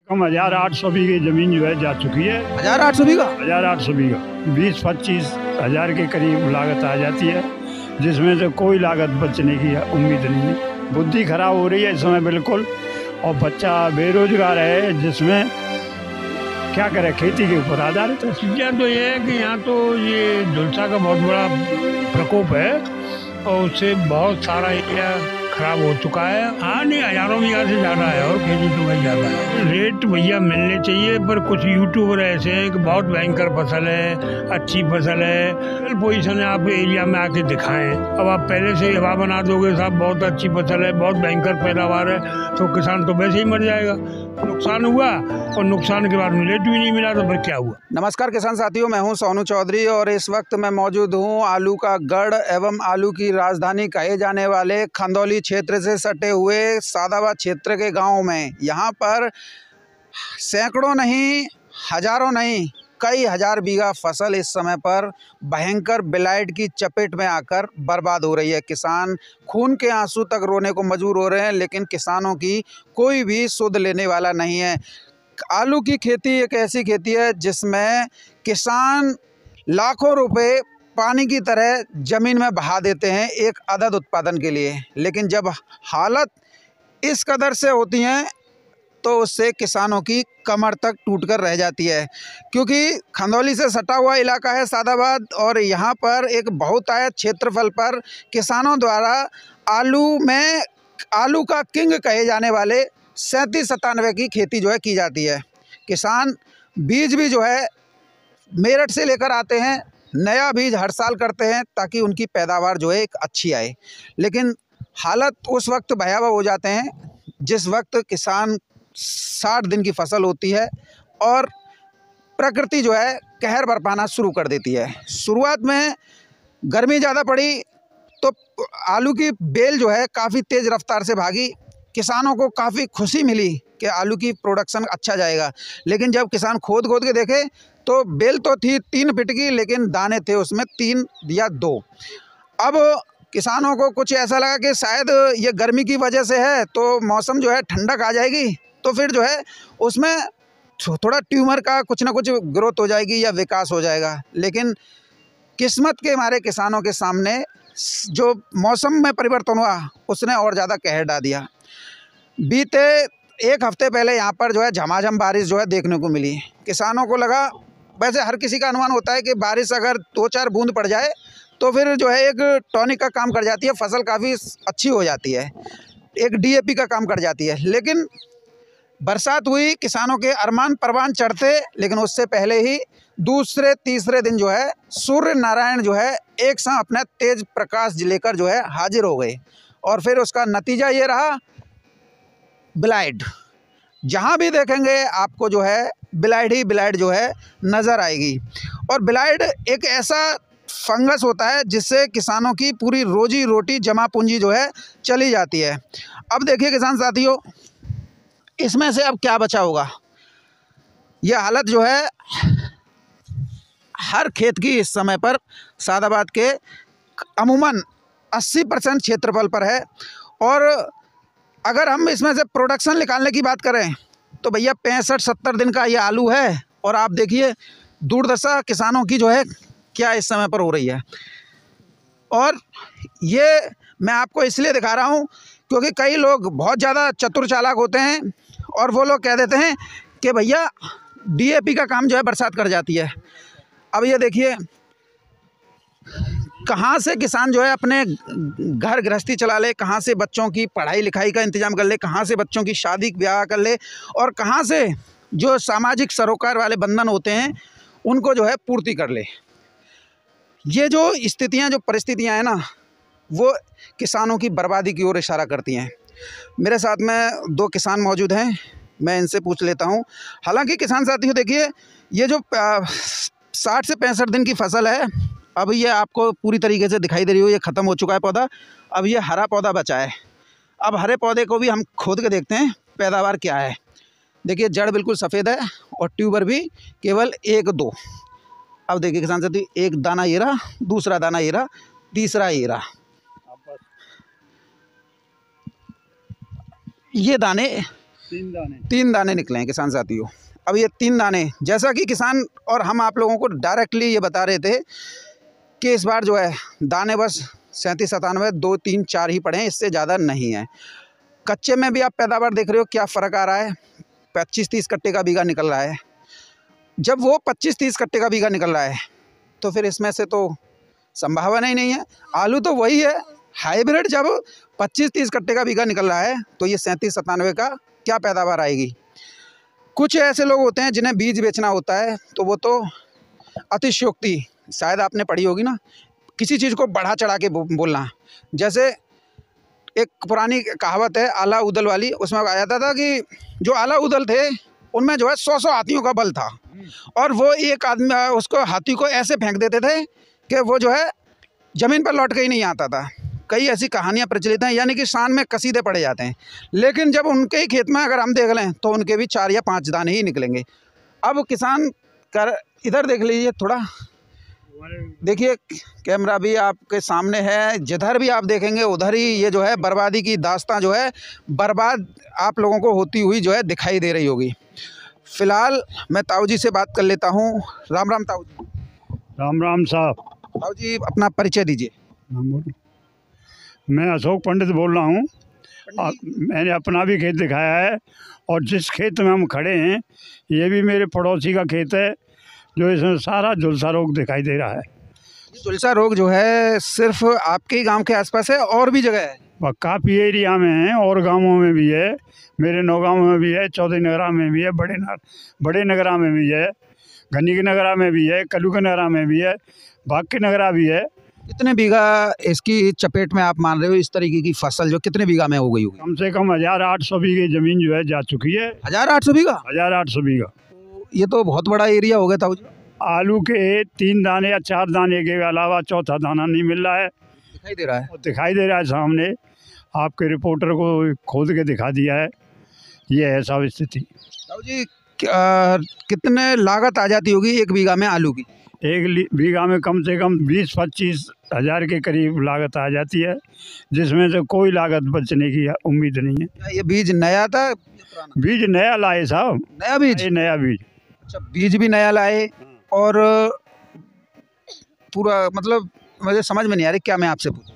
कम 1800 बीघे जमीन जो है जा चुकी है। 1800 बीघा? 1800 बीघा 20-25 हज़ार के करीब लागत आ जाती है, जिसमें से कोई लागत बचने की उम्मीद नहीं है। बुद्धि खराब हो रही है इस समय बिल्कुल, और बच्चा बेरोजगार है, जिसमें क्या करे, खेती के ऊपर आधारित है। चीज़ें तो ये है कि यहाँ तो ये झुलसा का बहुत बड़ा प्रकोप है और उससे बहुत सारा एरिया खराब हो चुका है। हाँ नहीं, हजारों बीघा से ज़्यादा है और खेती तो वही ज़्यादा है। रेट भैया मिलने चाहिए, पर कुछ यूट्यूबर ऐसे हैं कि बहुत भयंकर फसल है, अच्छी फसल है, पोजीशन है, आप एरिया में आके दिखाएं। अब आप पहले से हवा बना दोगे साहब बहुत अच्छी फसल है, बहुत भयंकर पैदावार है, तो किसान तो वैसे ही मर जाएगा। नुकसान हुआ और नुकसान के बाद में रेट भी नहीं मिला तो फिर क्या हुआ। नमस्कार किसान साथियों, मैं हूं सोनू चौधरी और इस वक्त मैं मौजूद हूं आलू का गढ़ एवं आलू की राजधानी कहे जाने वाले खंदौली क्षेत्र से सटे हुए सादाबाद क्षेत्र के गांव में। यहां पर सैकड़ों नहीं, हजारों नहीं, कई हजार बीघा फसल इस समय पर भयंकर ब्लाइट की चपेट में आकर बर्बाद हो रही है। किसान खून के आंसू तक रोने को मजबूर हो रहे हैं, लेकिन किसानों की कोई भी सुध लेने वाला नहीं है। आलू की खेती एक ऐसी खेती है जिसमें किसान लाखों रुपए पानी की तरह ज़मीन में बहा देते हैं एक अदद उत्पादन के लिए, लेकिन जब हालत इस कदर से होती हैं तो उससे किसानों की कमर तक टूटकर रह जाती है। क्योंकि खंदौली से सटा हुआ इलाका है सादाबाद, और यहाँ पर एक बहुतायत क्षेत्रफल पर किसानों द्वारा आलू का किंग कहे जाने वाले 37-97 की खेती जो है की जाती है। किसान बीज भी जो है मेरठ से लेकर आते हैं, नया बीज हर साल करते हैं ताकि उनकी पैदावार जो है एक अच्छी आए, लेकिन हालत उस वक्त भयावह हो जाते हैं जिस वक्त किसान 60 दिन की फसल होती है और प्रकृति जो है कहर बरपाना शुरू कर देती है। शुरुआत में गर्मी ज़्यादा पड़ी तो आलू की बेल जो है काफ़ी तेज़ रफ्तार से भागी। किसानों को काफ़ी खुशी मिली कि आलू की प्रोडक्शन अच्छा जाएगा, लेकिन जब किसान खोद के देखे तो बेल तो थी 3 फीट की, लेकिन दाने थे उसमें 3 या 2। अब किसानों को कुछ ऐसा लगा कि शायद ये गर्मी की वजह से है, तो मौसम जो है ठंडक आ जाएगी तो फिर जो है उसमें थोड़ा ट्यूमर का कुछ ना कुछ ग्रोथ हो जाएगी या विकास हो जाएगा। लेकिन किस्मत के हमारे किसानों के सामने जो मौसम में परिवर्तन हुआ उसने और ज़्यादा कहर डाल दिया। बीते 1 हफ्ते पहले यहाँ पर जो है झमाझम बारिश जो है देखने को मिली। किसानों को लगा, वैसे हर किसी का अनुमान होता है कि बारिश अगर 2-4 बूंद पड़ जाए तो फिर जो है एक टॉनिक का काम कर जाती है, फसल काफ़ी अच्छी हो जाती है, एक DAP का काम कर जाती है। लेकिन बरसात हुई, किसानों के अरमान परवान चढ़ते, लेकिन उससे पहले ही दूसरे तीसरे दिन जो है सूर्य नारायण जो है एक साथ अपना तेज प्रकाश लेकर जो है हाजिर हो गए, और फिर उसका नतीजा ये रहा ब्लाइट। जहाँ भी देखेंगे आपको जो है ब्लाइट ही ब्लाइट जो है नज़र आएगी। और ब्लाइट एक ऐसा फंगस होता है जिससे किसानों की पूरी रोजी रोटी जमा पूंजी जो है चली जाती है। अब देखिए किसान साथियों, इसमें से अब क्या बचा होगा। यह हालत जो है हर खेत की इस समय पर सादाबाद के अमूमन 80% क्षेत्रफल पर है। और अगर हम इसमें से प्रोडक्शन निकालने की बात करें तो भैया 65-70 दिन का ये आलू है, और आप देखिए दुर्दशा किसानों की जो है क्या इस समय पर हो रही है। और ये मैं आपको इसलिए दिखा रहा हूँ क्योंकि कई लोग बहुत ज़्यादा चतुर चालाक होते हैं और वो लोग कह देते हैं कि भैया DAP का काम जो है बरसात कर जाती है। अब ये देखिए कहाँ से किसान जो है अपने घर गृहस्थी चला ले, कहाँ से बच्चों की पढ़ाई लिखाई का इंतजाम कर ले, कहाँ से बच्चों की शादी ब्याह कर ले, और कहाँ से जो सामाजिक सरोकार वाले बंधन होते हैं उनको जो है पूर्ति कर ले। ये जो स्थितियाँ, जो परिस्थितियाँ हैं ना, वो किसानों की बर्बादी की ओर इशारा करती हैं। मेरे साथ में 2 किसान मौजूद हैं, मैं इनसे पूछ लेता हूँ। हालांकि किसान साथियों देखिए, ये जो 60 से 65 दिन की फसल है, अब ये आपको पूरी तरीके से दिखाई दे रही हो, ये ख़त्म हो चुका है पौधा, अब ये हरा पौधा बचा है। अब हरे पौधे को भी हम खोद के देखते हैं पैदावार क्या है। देखिए जड़ बिल्कुल सफ़ेद है और ट्यूबर भी केवल 1-2। अब देखिए किसान साथी, एक दाना ये रहा, दूसरा दाना ये रहा, तीसरा ये रहा। ये दाने 3 दाने निकले हैं किसान साथियों। अब ये 3 दाने, जैसा कि किसान और हम आप लोगों को डायरेक्टली ये बता रहे थे कि इस बार जो है दाने बस 37-97 2, 3, 4 ही पड़े हैं, इससे ज़्यादा नहीं है। कच्चे में भी आप पैदावार देख रहे हो क्या फ़र्क आ रहा है, 25-30 कट्टे का बीघा निकल रहा है। जब वो 25-30 कट्टे का बीघा निकल रहा है तो फिर इसमें से तो संभावना ही नहीं है। आलू तो वही है, हाइब्रिड जब 25-30 कट्टे का बीघा निकल रहा है तो ये 37-97 का क्या पैदावार आएगी। कुछ ऐसे लोग होते हैं जिन्हें बीज बेचना होता है तो वो तो अतिशयोक्ति, शायद आपने पढ़ी होगी ना, किसी चीज़ को बढ़ा चढ़ा के बोलना। जैसे एक पुरानी कहावत है आला उदल वाली, उसमें कहा जाता था कि जो आला उदल थे उनमें जो है 100 हाथियों का बल था और वो एक आदमी उसको हाथी को ऐसे फेंक देते थे कि वो जो है ज़मीन पर लौट के ही नहीं आता था। कई ऐसी कहानियाँ प्रचलित हैं, यानी कि शान में कसीदे पड़े जाते हैं। लेकिन जब उनके ही खेत में अगर हम देख लें तो उनके भी 4 या 5 दाने ही निकलेंगे। अब किसान इधर देख लीजिए थोड़ा, देखिए कैमरा भी आपके सामने है, जिधर भी आप देखेंगे उधर ही ये जो है बर्बादी की दास्तां जो है बर्बाद आप लोगों को होती हुई जो है दिखाई दे रही होगी। फिलहाल मैं ताऊ जी से बात कर लेता हूँ। राम राम ताऊ जी। राम राम साहब। ताऊ जी अपना परिचय दीजिए। मैं अशोक पंडित बोल रहा हूँ। मैंने अपना भी खेत दिखाया है और जिस खेत में हम खड़े हैं ये भी मेरे पड़ोसी का खेत है, जो इसमें सारा झुलसा रोग दिखाई दे रहा है। झुलसा रोग जो है सिर्फ आपके ही गांव के आसपास है और भी जगह है? वह काफ़ी एरिया में है और गांवों में भी है, मेरे नौगांव में भी है, चौधरी नगरा में भी है, बड़े नगरा में भी है, घनी के नगरा में भी है, कलू के नगरा में भी है, बाग के नगरा भी है। कितने बीघा इसकी चपेट में आप मान रहे हो, इस तरीके की फसल जो कितने बीघा में हो गई होगी? कम से कम 1800 बीघे ज़मीन जो है जा चुकी है। 1800 बीघा? 1800 बीघा। ये तो बहुत बड़ा एरिया हो गया ताऊ जी। आलू के 3 दाने या 4 दाने के अलावा चौथा दाना नहीं मिल रहा है। दिखाई दे रहा है? और दिखाई दे रहा है सामने, आपके रिपोर्टर को खोद के दिखा दिया है। ये है सब स्थिति। ताऊ जी कितने लागत आ जाती होगी 1 बीघा में आलू की? 1 बीघा में कम से कम 20-25 हज़ार के करीब लागत आ जाती है, जिसमें से कोई लागत बचने की उम्मीद नहीं है। क्या ये बीज नया था? बीज नया लाए साहब। नया बीज? ये नया बीज। अच्छा, बीज भी नया लाए और पूरा मतलब मुझे समझ में नहीं आ रही, क्या मैं आपसे पूछूं?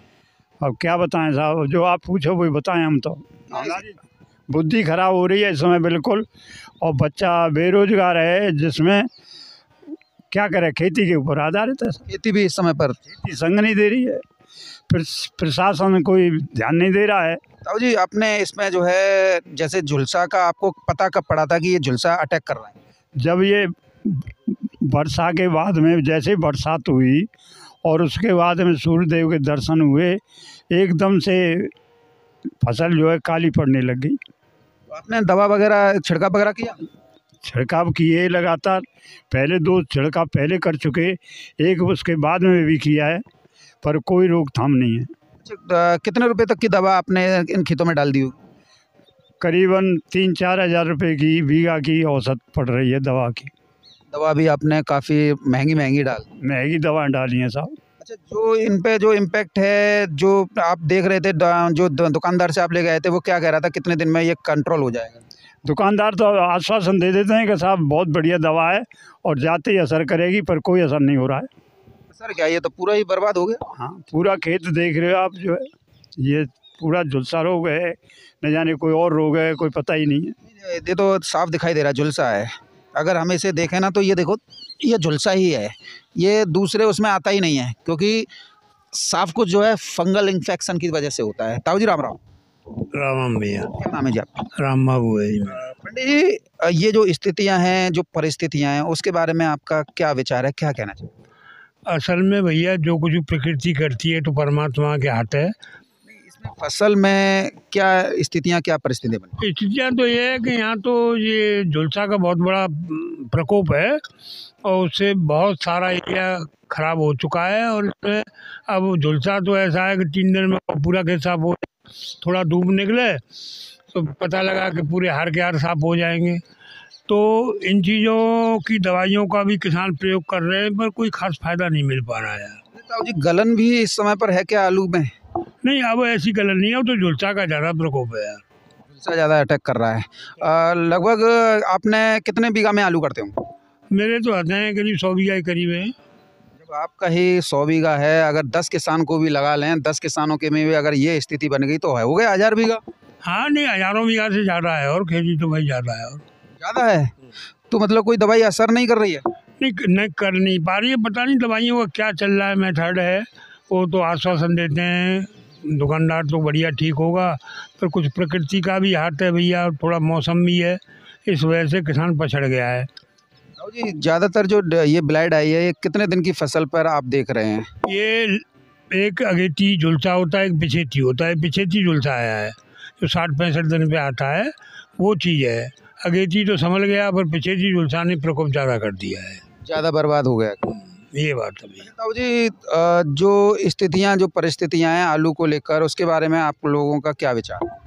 अब क्या बताएं साहब, जो आप पूछो वही बताएं। हम तो बुद्धि खराब हो रही है इस समय बिल्कुल, और बच्चा बेरोजगार है, जिसमें क्या करे, खेती के ऊपर आधारित है। खेती भी इस समय पर खेती संग नहीं दे रही है, फिर प्रशासन कोई ध्यान नहीं दे रहा है। ताऊ जी आपने इसमें जो है जैसे झुलसा का आपको पता कब पड़ा था कि ये झुलसा अटैक कर रहा है? जब ये वर्षा के बाद में, जैसे बरसात हुई और उसके बाद में सूर्यदेव के दर्शन हुए, एकदम से फसल जो है काली पड़ने लग गई। आपने दवा वगैरह छिड़काव वगैरह किया? छिड़काव किए लगातार, पहले 2 छिड़काव पहले कर चुके, एक उसके बाद में भी किया है, पर कोई रोकथाम नहीं है। अच्छा, कितने रुपए तक की दवा आपने इन खेतों में डाल दी होगी? करीबन 3-4 हज़ार रुपये की बीघा की औसत पड़ रही है दवा की। दवा भी आपने काफ़ी महंगी महंगी दवा डाली हैं साहब। अच्छा, जो इन पे जो इम्पैक्ट है, जो आप देख रहे थे, जो दुकानदार से आप ले गए थे, वो क्या कह रहा था कितने दिन में ये कंट्रोल हो जाएगा? दुकानदार तो आश्वासन दे देते हैं कि साहब बहुत बढ़िया दवा है और जाते ही असर करेगी, पर कोई असर नहीं हो रहा है। सर क्या ये तो पूरा ही बर्बाद हो गया? हाँ, पूरा खेत देख रहे हो आप, जो है ये पूरा झुलसा रोग है, न जाने कोई और रोग है, कोई पता ही नहीं है। ये तो साफ दिखाई दे रहा है झुलसा है। अगर हम इसे देखें ना तो ये देखो, ये झुलसा ही है, ये दूसरे उसमें आता ही नहीं है, क्योंकि साफ कुछ जो है फंगल इन्फेक्शन की वजह से होता है। ताऊ जी राम राम। राम भैया। क्या नाम है जी आपका? राम बाबू है जी। पंडित जी, ये जो स्थितियां हैं, जो परिस्थितियां हैं, उसके बारे में आपका क्या विचार है, क्या कहना चाहिए? असल में भैया जो कुछ प्रकृति करती है तो परमात्मा के हाथ है। इसमें फसल में क्या स्थितियां, क्या परिस्थितियां बनी? स्थितियाँ तो ये है कि यहाँ तो ये झुलसा का बहुत बड़ा प्रकोप है और उससे बहुत सारा एरिया खराब हो चुका है। और इसमें अब झुलसा तो ऐसा है कि 3 दिन में पूरा खेत साफ हो, थोड़ा धूप निकले तो पता लगा कि पूरे हार के हार साफ हो जाएंगे। तो इन चीज़ों की दवाइयों का भी किसान प्रयोग कर रहे हैं, पर कोई खास फायदा नहीं मिल पा रहा है। ताऊ जी गलन भी इस समय पर है क्या आलू में? नहीं, अब ऐसी गलन नहीं है, अब तो झुलसा का ज़्यादा प्रकोप है यार। झुलसा ज़्यादा अटैक कर रहा है। लगभग आपने कितने बीघा में आलू करते हो? मेरे तो आते हैं करीब 100 बीघा के करीब है। जब आपका ही 100 बीघा है, अगर 10 किसान को भी लगा लें, 10 किसानों के में भी अगर ये स्थिति बन गई तो हो गया 1000 बीघा। हाँ नहीं, हज़ारों बीघा से ज़्यादा है और खेती तो भाई ज़्यादा है। और ज़्यादा है तो मतलब कोई दवाई असर नहीं कर रही है? नहीं कर नहीं पा रही है, पता नहीं दवाइयों का क्या चल रहा है, मेथड है। वो तो आश्वासन देते हैं दुकानदार तो बढ़िया ठीक होगा, पर कुछ प्रकृति का भी हाथ है भैया, थोड़ा मौसम भी है, इस वजह से किसान पछड़ गया है। साहू जी, ज़्यादातर जो ये ब्लाइट आई है, ये कितने दिन की फसल पर आप देख रहे हैं? ये एक अगेती झुलसा होता है, एक पिछेती होता है। पिछेती झुलसा आया है जो 60-65 दिन पे आता है, वो चीज़ है। अगेती तो संभल गया, पर पिछेती झुलसा ने प्रकोप ज़्यादा कर दिया है, ज़्यादा बर्बाद हो गया। ये बात है भैया। साहू जी, जो स्थितियाँ, जो परिस्थितियाँ हैं आलू को लेकर, उसके बारे में आप लोगों का क्या विचार है?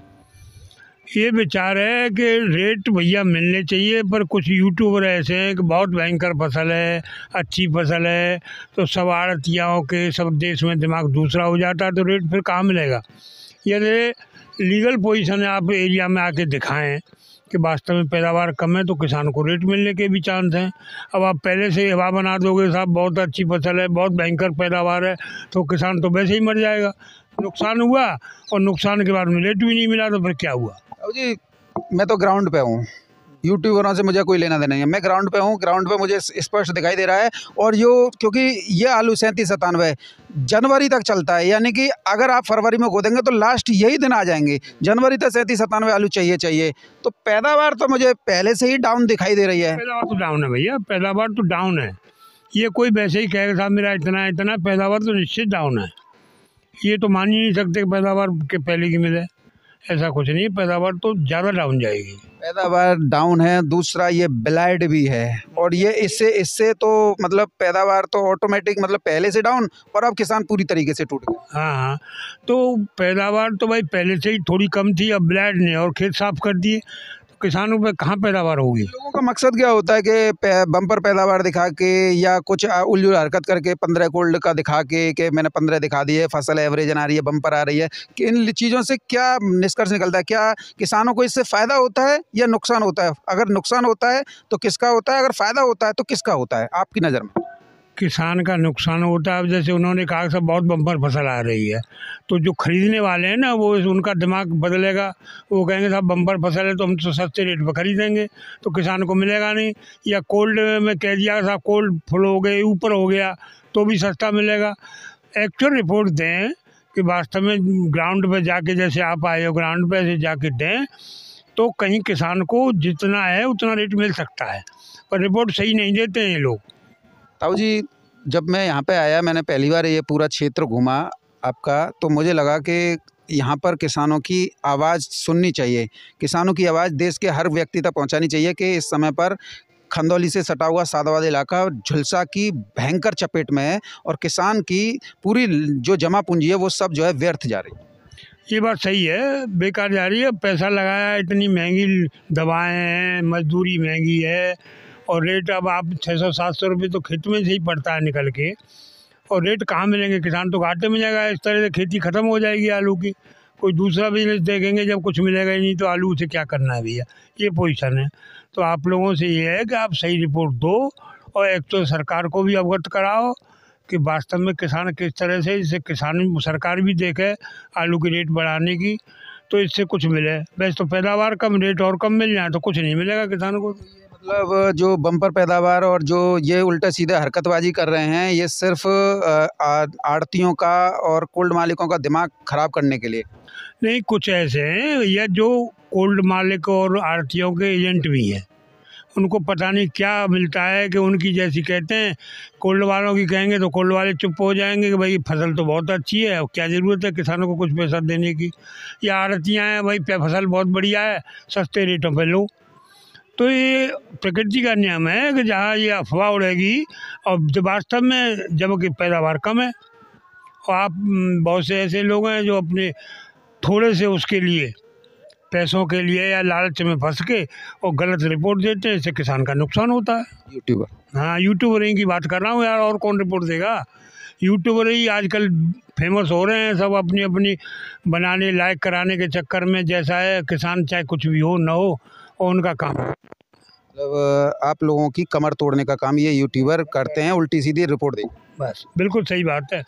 ये विचार है कि रेट भैया मिलने चाहिए, पर कुछ यूट्यूबर ऐसे हैं कि बहुत भयंकर फसल है, अच्छी फसल है, तो सब आड़तियाओं के सब देश में दिमाग दूसरा हो जाता है, तो रेट फिर कहाँ मिलेगा। यदि लीगल पोजीशन है, आप एरिया में आके दिखाएं कि वास्तव में पैदावार कम है, तो किसान को रेट मिलने के भी चांस हैं। अब आप पहले से हवा बना दोगे साहब बहुत अच्छी फसल है, बहुत भयंकर पैदावार है, तो किसान तो वैसे ही मर जाएगा। नुकसान हुआ और नुकसान के बाद में रेट भी नहीं मिला, तो फिर क्या हुआ। साहू जी, मैं तो ग्राउंड पे हूँ, यूट्यूबरों से मुझे कोई लेना देना नहीं है। मैं ग्राउंड पे हूँ, ग्राउंड पे मुझे स्पष्ट दिखाई दे रहा है। और क्योंकि ये आलू 37-97 जनवरी तक चलता है, यानी कि अगर आप फरवरी में गोदेंगे तो लास्ट यही दिन आ जाएंगे। जनवरी तक 37-97 आलू चाहिए। तो पैदावार तो मुझे पहले से ही डाउन दिखाई दे रही है। पैदावार तो डाउन है भैया, पैदावार तो डाउन है। ये कोई वैसे ही कहेगा साहब मेरा इतना, पैदावार तो निश्चित डाउन है। ये तो मान ही नहीं सकते पैदावार के पहले की मिले, ऐसा कुछ नहीं, पैदावार तो ज़्यादा डाउन जाएगी। पैदावार डाउन है, दूसरा ये ब्लाइट भी है, और ये इससे तो मतलब पैदावार तो ऑटोमेटिक मतलब पहले से डाउन, और अब किसान पूरी तरीके से टूट गया। हाँ, तो पैदावार तो भाई पहले से ही थोड़ी कम थी, अब ब्लाइट ने और खेत साफ कर दिए, तो किसानों पे कहाँ पैदावार होगी। लोगों का मकसद क्या होता है कि बम्पर पैदावार दिखा के या कुछ उल्लू हरकत करके 15 गोल्ड का दिखा के कि मैंने 15 दिखा दी है, फसल एवरेज आ रही है, बम्पर आ रही है, कि इन चीज़ों से क्या निष्कर्ष निकलता है? क्या किसानों को इससे फ़ायदा होता है या नुकसान होता है? अगर नुकसान होता है तो किसका होता है, अगर फ़ायदा होता है तो किसका होता है आपकी नज़र में? किसान का नुकसान होता है। अब जैसे उन्होंने कहा सब बहुत बम्पर फसल आ रही है, तो जो खरीदने वाले हैं ना, वो उनका दिमाग बदलेगा, वो कहेंगे साहब बम्पर फसल है तो हम तो सस्ते रेट पर खरीदेंगे, तो किसान को मिलेगा नहीं। या कोल्ड में कह दिया साहब कोल्ड फुल हो गए, ऊपर हो गया, तो भी सस्ता मिलेगा। एक्चुअल रिपोर्ट दें कि वास्तव में ग्राउंड पर जाके, जैसे आप आए हो ग्राउंड पर, ऐसे जाके दें तो कहीं किसान को जितना है उतना रेट मिल सकता है, पर रिपोर्ट सही नहीं देते हैं ये लोग। ताऊ जी, जब मैं यहाँ पे आया, मैंने पहली बार ये पूरा क्षेत्र घूमा आपका, तो मुझे लगा कि यहाँ पर किसानों की आवाज़ सुननी चाहिए, किसानों की आवाज़ देश के हर व्यक्ति तक पहुँचानी चाहिए कि इस समय पर खंदौली से सटा हुआ सादाबाद इलाका झुलसा की भयंकर चपेट में है, और किसान की पूरी जो जमा पूंजी है वो सब जो है व्यर्थ जा रही है। ये बात सही है, बेकार जा रही है। पैसा लगाया, इतनी महंगी दवाएं हैं, मजदूरी महंगी है, और रेट अब आप 600-700 रुपये तो खेत में से ही पड़ता है निकल के, और रेट कहाँ मिलेंगे। किसान तो घाटे में जाएगा, इस तरह से खेती ख़त्म हो जाएगी आलू की। कोई दूसरा बिजनेस देखेंगे, जब कुछ मिलेगा ही नहीं तो आलू से क्या करना है भैया, ये पोजीशन है। तो आप लोगों से ये है कि आप सही रिपोर्ट दो, और एक तो सरकार को भी अवगत कराओ कि वास्तव में किसान किस तरह से, इससे किसान सरकार भी देखे आलू की रेट बढ़ाने की, तो इससे कुछ मिले। वैसे तो पैदावार कम, रेट और कम मिल जाए तो कुछ नहीं मिलेगा किसान को। मतलब जो बम्पर पैदावार और जो ये उल्टा सीधा हरकतबाजी कर रहे हैं, ये सिर्फ आड़तियों का और कोल्ड मालिकों का दिमाग ख़राब करने के लिए। नहीं, कुछ ऐसे हैं या जो कोल्ड मालिक और आड़तियों के एजेंट भी हैं, उनको पता नहीं क्या मिलता है कि उनकी जैसी कहते हैं, कोल्ड वालों की कहेंगे तो कोल्ड वाले चुप हो जाएंगे कि भाई फसल तो बहुत अच्छी है, अब क्या ज़रूरत है किसानों को कुछ पैसा देने की। या आड़तियाँ हैं, भाई फसल बहुत बढ़िया है, सस्ते रेटों पर लो। तो ये प्रकृति का नियम है कि जहाँ ये अफवाह उड़ेगी, और जब वास्तव में जबकि पैदावार कम है, और आप बहुत से ऐसे लोग हैं जो अपने थोड़े से उसके लिए, पैसों के लिए या लालच में फंस के और गलत रिपोर्ट देते हैं, इससे किसान का नुकसान होता है। यूट्यूबर, हाँ, यूट्यूबर की बात कर रहा हूँ यार, और कौन रिपोर्ट देगा। यूट्यूबर ही आजकल फेमस हो रहे हैं सब अपनी अपनी बनाने लायक कराने के चक्कर में। जैसा है किसान चाहे कुछ भी हो ना हो, और उनका काम है। मतलब आप लोगों की कमर तोड़ने का काम ये यूट्यूबर करते हैं, उल्टी सीधी रिपोर्ट दे। बस बिल्कुल सही बात है।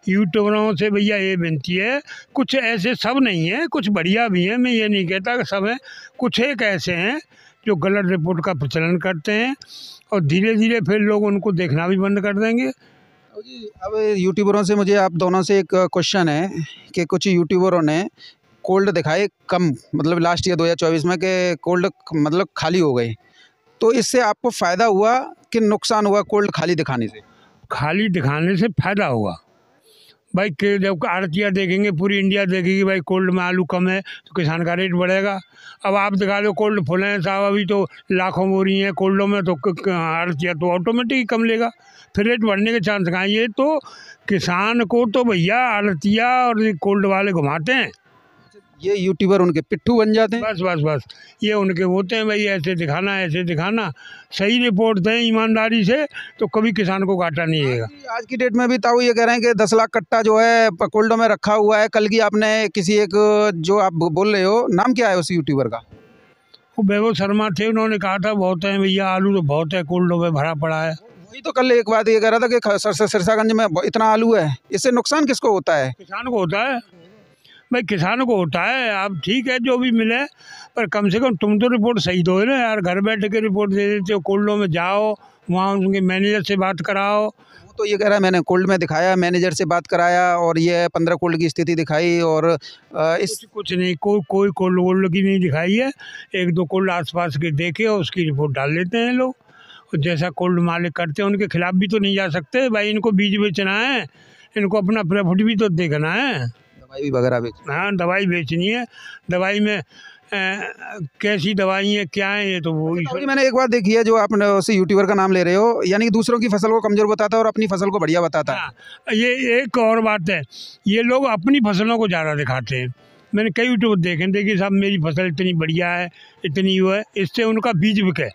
यूट्यूबरों से भैया ये विनती है, कुछ ऐसे सब नहीं है, कुछ बढ़िया भी हैं, मैं ये नहीं कहता कि सब हैं, कुछ एक ऐसे हैं जो गलत रिपोर्ट का प्रचलन करते हैं और धीरे धीरे फिर लोग उनको देखना भी बंद कर देंगे। अब यूट्यूबरों से मुझे आप दोनों से एक क्वेश्चन है कि कुछ यूट्यूबरों ने कोल्ड दिखाए कम, मतलब लास्ट ईयर 2024 में, कि कोल्ड मतलब खाली हो गए, तो इससे आपको फ़ायदा हुआ कि नुकसान हुआ कोल्ड खाली दिखाने से? खाली दिखाने से फ़ायदा होगा भाई, कि जब आड़तिया देखेंगे, पूरी इंडिया देखेगी भाई कोल्ड में आलू कम है तो किसान का रेट बढ़ेगा। अब आप दिखा दो कोल्ड फुल हैं साहब, अभी तो लाखों बोरी हैं कोल्डों में, तो आड़तिया तो ऑटोमेटिक ही कम लेगा, फिर रेट बढ़ने के चांस कहाँ। ये तो किसान को तो भैया आड़तिया और कोल्ड वाले घुमाते हैं, ये यूट्यूबर उनके पिट्ठू बन जाते हैं। बस बस बस ये उनके होते हैं भाई, ऐसे दिखाना, सही रिपोर्ट दें ईमानदारी से तो कभी किसान को घाटा नहीं आएगा। आज की डेट में भी ताऊ ये कह रहे हैं कि 10 लाख कट्टा जो है कोल्डो में रखा हुआ है। कल की आपने किसी एक, जो आप बोल रहे हो, नाम क्या है उस यूट्यूबर का? वो वैभव शर्मा थे, उन्होंने कहा था बहुत है भैया आलू तो बहुत है कोल्डो में भरा पड़ा है। वही तो कल एक बात ये कह रहा था कि सिरसागंज में इतना आलू है, इससे नुकसान किसको होता है? किसान को होता है भाई, किसान को होता है। अब ठीक है जो भी मिले, पर कम से कम तुम तो रिपोर्ट सही दो ना यार, घर बैठ के रिपोर्ट दे देते हो। कोल्डो में जाओ, वहाँ उनके मैनेजर से बात कराओ। वो तो ये कह रहा है मैंने कोल्ड में दिखाया, मैनेजर से बात कराया और ये 15 कोल्ड की स्थिति दिखाई, और इस कुछ नहीं, कोई कोल्ड वोल्ड की नहीं दिखाई है। 1-2 कोल्ड आसपास के देखे और उसकी रिपोर्ट डाल देते हैं लोग, और जैसा कोल्ड मालिक करते हैं उनके खिलाफ भी तो नहीं जा सकते भाई। इनको बीज बेचना है, इनको अपना प्रॉफिट भी तो देखना है, दवाई भी वगैरह बेचना। हाँ दवाई बेचनी है। दवाई में कैसी दवाई है क्या है, ये तो वो जी, मैंने एक बात देखी है, जो आपने उसी यूट्यूबर का नाम ले रहे हो, यानी कि दूसरों की फसल को कमजोर बताता है और अपनी फसल को बढ़िया बताता है। हाँ, ये एक और बात है, ये लोग अपनी फसलों को ज़्यादा दिखाते हैं। मैंने कई यूट्यूबर देखे, देखिए साहब मेरी फसल इतनी बढ़िया है, इतनी वो है, इससे उनका बीज बिके।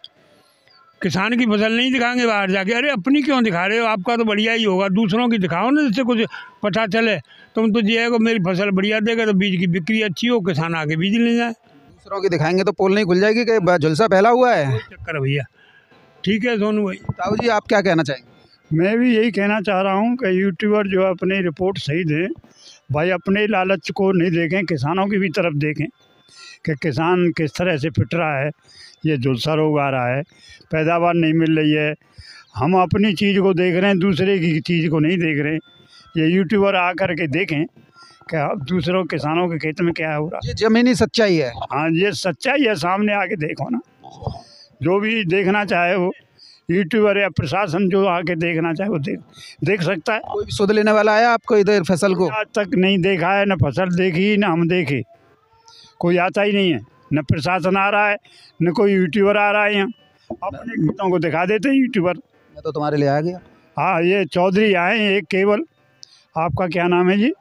किसान की फसल नहीं दिखाएंगे बाहर जाके, अरे अपनी क्यों दिखा रहे हो, आपका तो बढ़िया ही होगा, दूसरों की दिखाओ ना, जिससे कुछ पता चले। तुम तो ये है कि मेरी फसल बढ़िया देगा तो बीज की बिक्री अच्छी हो, किसान आके बीज ले जाए। दूसरों की दिखाएंगे तो पोल नहीं खुल जाएगी कि झुलसा फैला हुआ है। चक्कर भैया। ठीक है सोनू भाई। ताऊ जी आप क्या कहना चाहेंगे? मैं भी यही कहना चाह रहा हूँ कि यूट्यूबर जो है अपनी रिपोर्ट सही दें भाई, अपने लालच को नहीं देखें, किसानों की भी तरफ देखें कि किसान किस तरह से फिट रहा है। ये झुलसा रोग आ रहा है, पैदावार नहीं मिल रही है, हम अपनी चीज़ को देख रहे हैं, दूसरे की चीज़ को नहीं देख रहे। ये यूट्यूबर आकर के देखें कि अब दूसरों किसानों के खेत में क्या हो रहा है। ये ज़मीनी सच्चाई है। हाँ ये सच्चाई है, सामने आके देखो ना, जो भी देखना चाहे वो यूट्यूबर या प्रशासन जो आके देखना चाहे वो देख सकता है। कोई भी सुध लेने वाला आया आपको इधर फसल को? आज तक नहीं देखा है, न फसल देखी न हम देखे, कोई आता ही नहीं है, न प्रशासन आ रहा है न कोई यूट्यूबर आ रहा है। यहाँ अपने खेतों को दिखा देते हैं यूट्यूबर। मैं तो तुम्हारे लिए आ गया। हाँ ये चौधरी आए हैं, एक केवल, आपका क्या नाम है जी?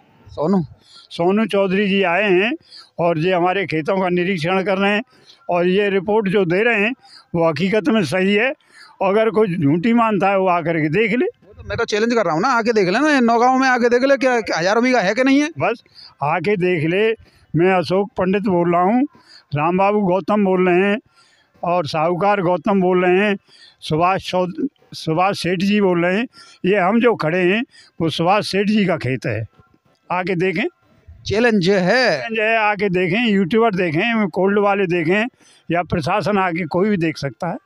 सोनू चौधरी जी आए हैं और ये हमारे खेतों का निरीक्षण कर रहे हैं, और ये रिपोर्ट जो दे रहे हैं वो हकीकत में सही है। अगर कोई झूठी मानता है वो आकर के देख ले। मैं तो चैलेंज कर रहा हूँ ना, आके देख ले ना, नौगांव में आके देख ले, क्या हजारों बीघा है कि नहीं है? बस आके देख ले। मैं अशोक पंडित बोल रहा हूँ, राम बाबू गौतम बोल रहे हैं, और साहूकार गौतम बोल रहे हैं, सुभाष सेठ जी बोल रहे हैं। ये हम जो खड़े हैं वो सुभाष सेठ जी का खेत है, आके देखें। चैलेंज है, आके देखें, यूट्यूबर देखें, कोल्ड वाले देखें, या प्रशासन आके कोई भी देख सकता है।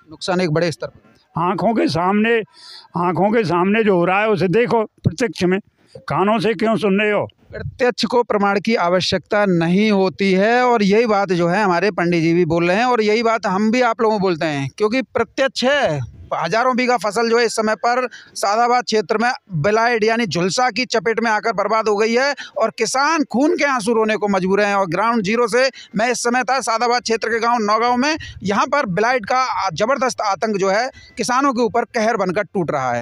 नुकसान एक बड़े स्तर पर आँखों के सामने जो हो रहा है उसे देखो प्रत्यक्ष में, कानों से क्यों सुन रहे हो? प्रत्यक्ष को प्रमाण की आवश्यकता नहीं होती है, और यही बात जो है हमारे पंडित जी भी बोल रहे हैं, और यही बात हम भी आप लोगों को बोलते हैं, क्योंकि प्रत्यक्ष है। हजारों बीघा फसल जो है इस समय पर सादाबाद क्षेत्र में ब्लाइट यानी झुलसा की चपेट में आकर बर्बाद हो गई है, और किसान खून के आंसू रोने को मजबूर हैं। और ग्राउंड जीरो से मैं इस समय था सादाबाद क्षेत्र के गांव नौगांव में, यहां पर ब्लाइट का जबरदस्त आतंक जो है किसानों के ऊपर कहर बनकर टूट रहा है।